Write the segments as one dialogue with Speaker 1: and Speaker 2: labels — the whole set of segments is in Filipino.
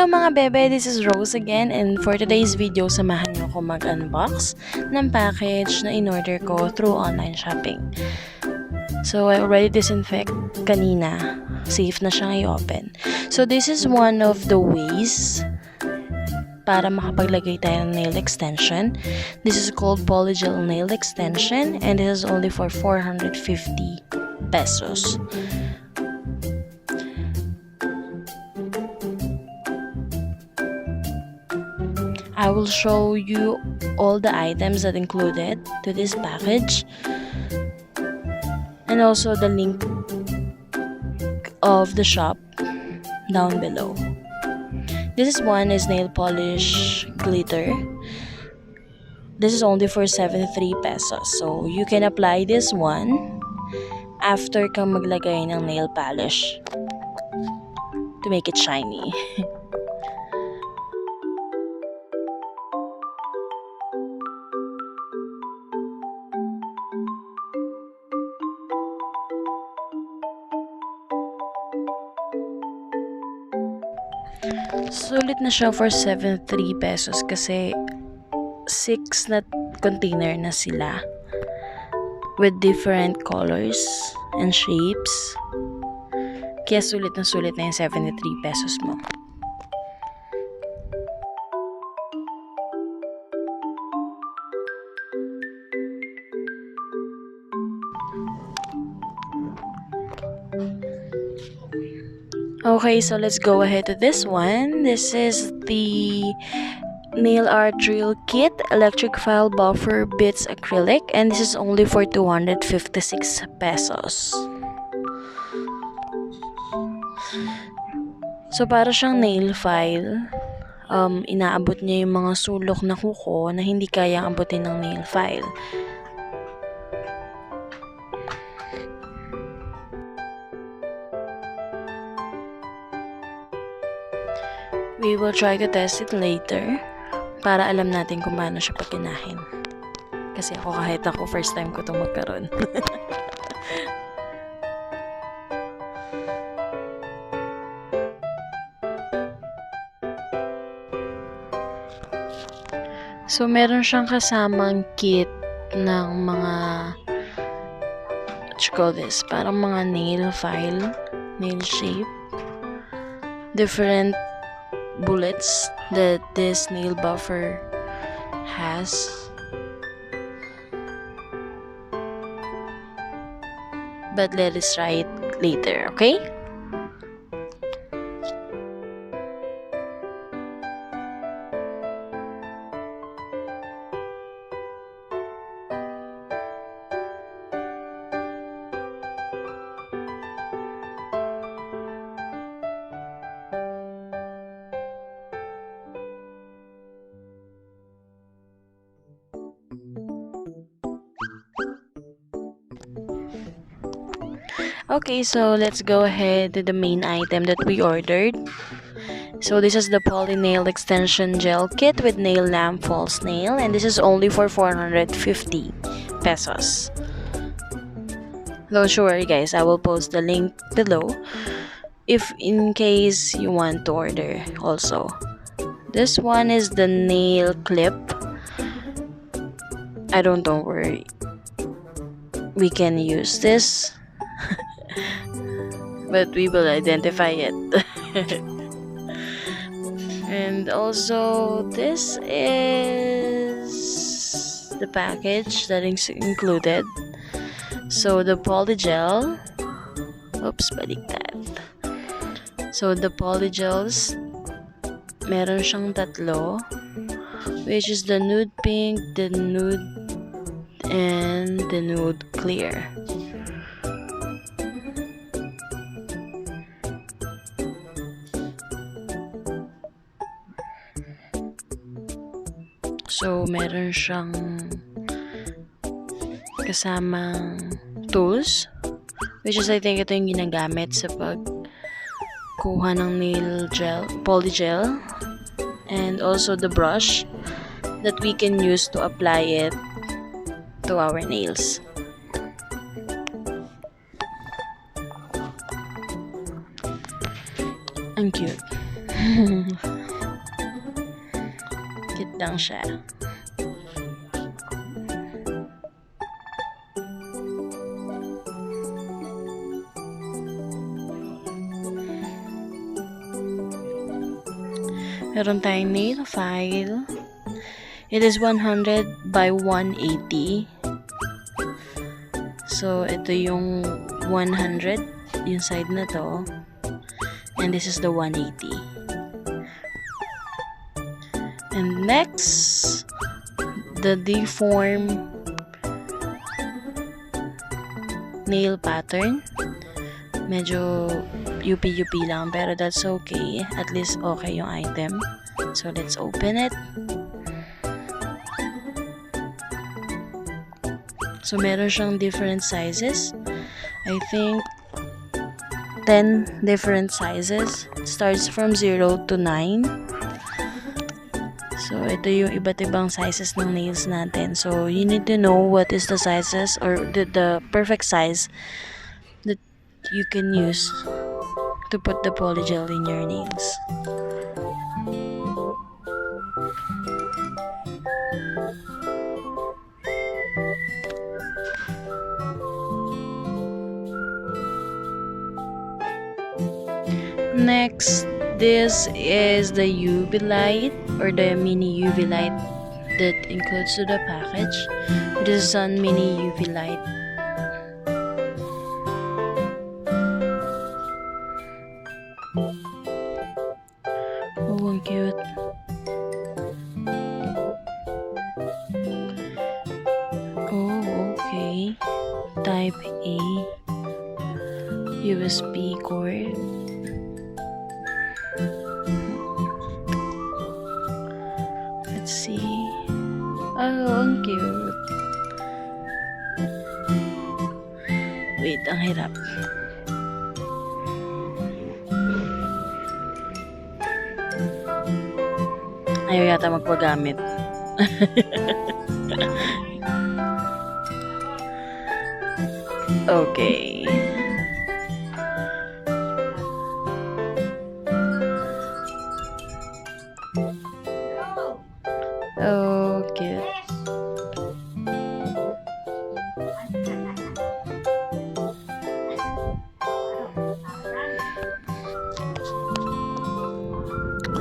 Speaker 1: Hello mga bebe, this is Rose again, and for today's video, samahan niyo ako mag-unbox ng package na in-order ko through online shopping. So I already disinfect kanina, safe na siyang i-open. So this is one of the ways para makapaglagay tayo ng nail extension. This is called Polygel nail extension, and this is only for 450 pesos. I will show you all the items that included to this package and also the link of the shop down below. This one is nail polish glitter. This is only for 73 pesos. So you can apply this one after kang maglagay ng nail polish to make it shiny. Sulit na siya for 73 pesos kasi 6 na container na sila with different colors and shapes. Kaya sulit na yung 73 pesos mo. Okay, so let's go ahead to this one. This is the nail art drill kit, electric file buffer bits acrylic, and this is only for 256 pesos. So para siyang nail file, inaabot niya yung mga sulok na kuko na hindi kayang abutin ng nail file. We will try to test it later para alam natin kung paano siya pagkinahin. Kasi kahit ako first time ko itong magkaroon. So meron siyang kasamang kit ng mga what you call this? Parang mga nail file, nail shape. Different bullets that this nail buffer has. But let us try it later, okay? Okay, so let's go ahead to the main item that we ordered. So this is the Poly Nail Extension Gel Kit with Nail Lamp False Nail, and this is only for 450 pesos. Don't worry guys, I will post the link below if in case you want to order also. This one is the nail clip. Don't worry. We can use this. But we will identify it. And also this is the package that is included. So the polygel, baliktad. So the polygels, meron siyang tatlo, which is the nude pink, the nude, and the nude clear. So, meron siyang kasamang tools, which is I think ito yung ginagamit sa pagkuha ng nail gel, polygel, and also the brush that we can use to apply it to our nails. Ang cute. Cute lang siya. Meron tayong nail file. It is 100 by 180. So, ito yung 100, yung side na to. And this is the 180. And next, the deform nail pattern. Medyo UP-UP lang, pero that's okay. At least okay yung item. So, let's open it. So, meron siyang different sizes. I think 10 different sizes. It starts from 0 to 9. So, ito yung iba't ibang sizes ng nails natin. So, you need to know what is the sizes or the perfect size that you can use to put the polygel in your nails. Next, this is the UV light or the mini UV light that includes to the package. This is a mini UV light. Oh, ang cute. Oh, okay. Type A USB cord. Let's see. Oh, ang cute. Wait, ang hirap. Ayaw yata magpagamit. Okay. Oh, cute.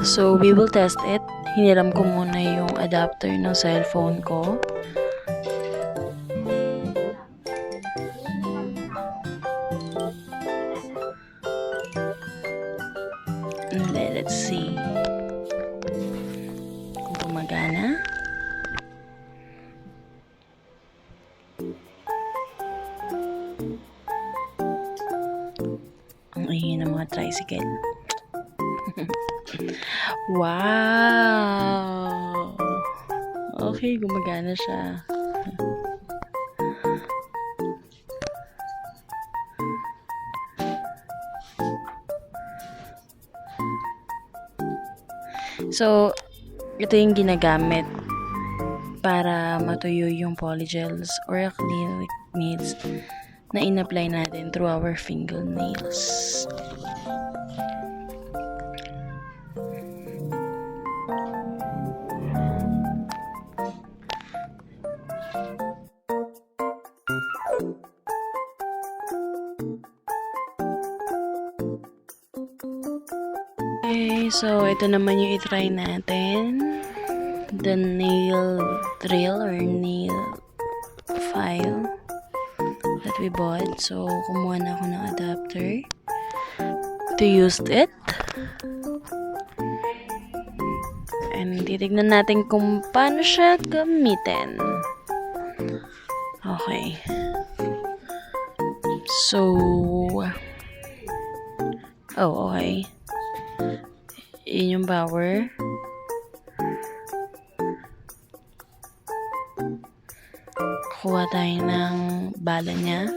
Speaker 1: So, we will test it. Hiniram ko muna yung adapter ng cellphone ko. And let's see kung gumagana. Ang ingay ng mga tricycle. Wow! Okay, gumagana siya. So, ito yung ginagamit para matuyo yung polygels or acrylic nails na in-apply natin through our fingernails. Okay, so ito naman yung itry natin. The nail drill or nail file that we bought. So, kumuha na ako ng adapter to use it. And titignan natin kung paano siya gamitin. Okay. So, okay. Yun yung power. Kuha tayo ng bala niya.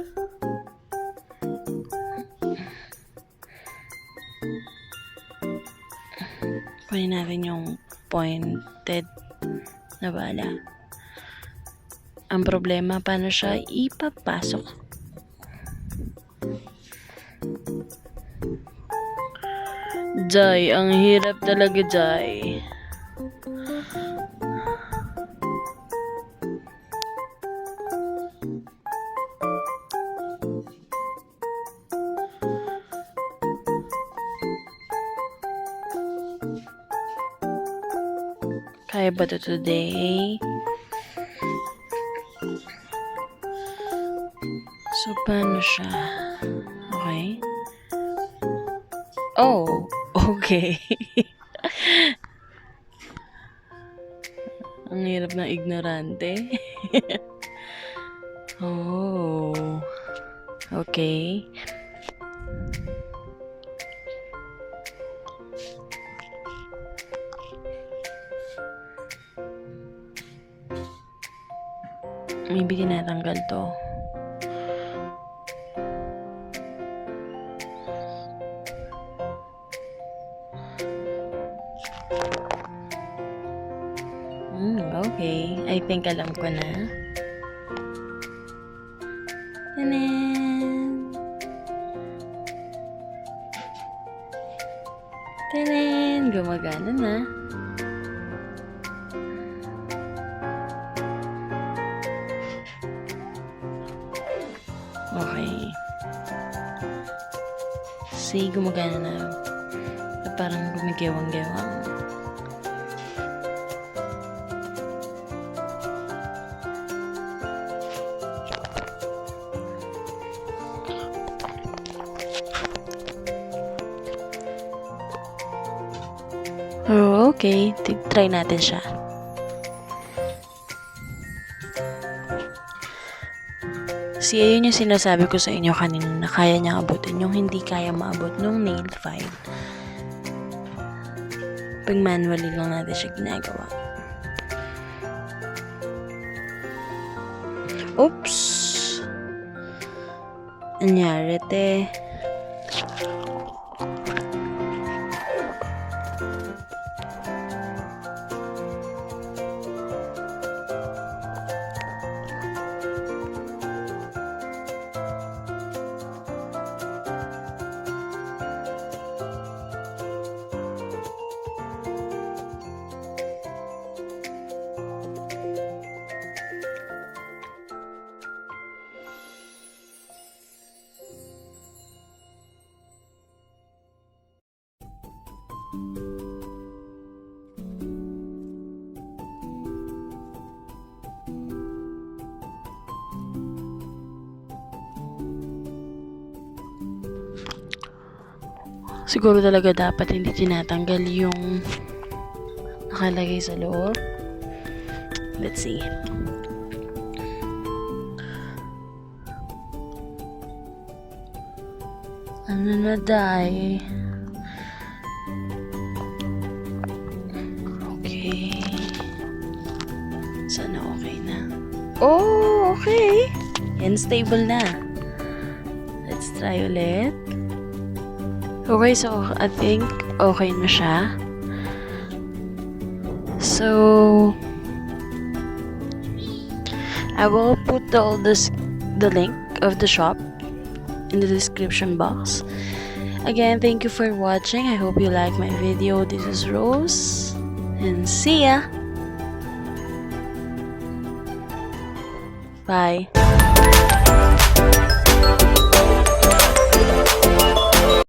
Speaker 1: Kunin natin yung pointed na bala. Ang problema, paano siya ipapasok? Jai, ang hirap talaga, Jai. Kaya ba to today? So, paano siya? Okay? Oh, okay. Ang hirap ng ignorante. Oh, okay. Maybe tinatanggal to. Okay. I think alam ko na. Tanan! Tanan! Gumagana na. Okay. See, gumagana na. Parang gumigewang-gewang. Oh, okay. Try natin siya. Ayun yung sinasabi ko sa inyo kanina na kaya niya abutin, yung hindi kaya maabot nung nail file. Pag manually lang natin siya ginagawa. Oops! Anyari, te. Siguro talaga dapat hindi tinatanggal yung nakalagay sa loob. Let's see. Ano na, day? Okay. Sana okay na. Oh, okay. Yan, stable na. Let's try ulit. Okay, so I think okay na siya. So I will put the link of the shop in the description box. Again, thank you for watching. I hope you like my video. This is Rose, and see ya. Bye.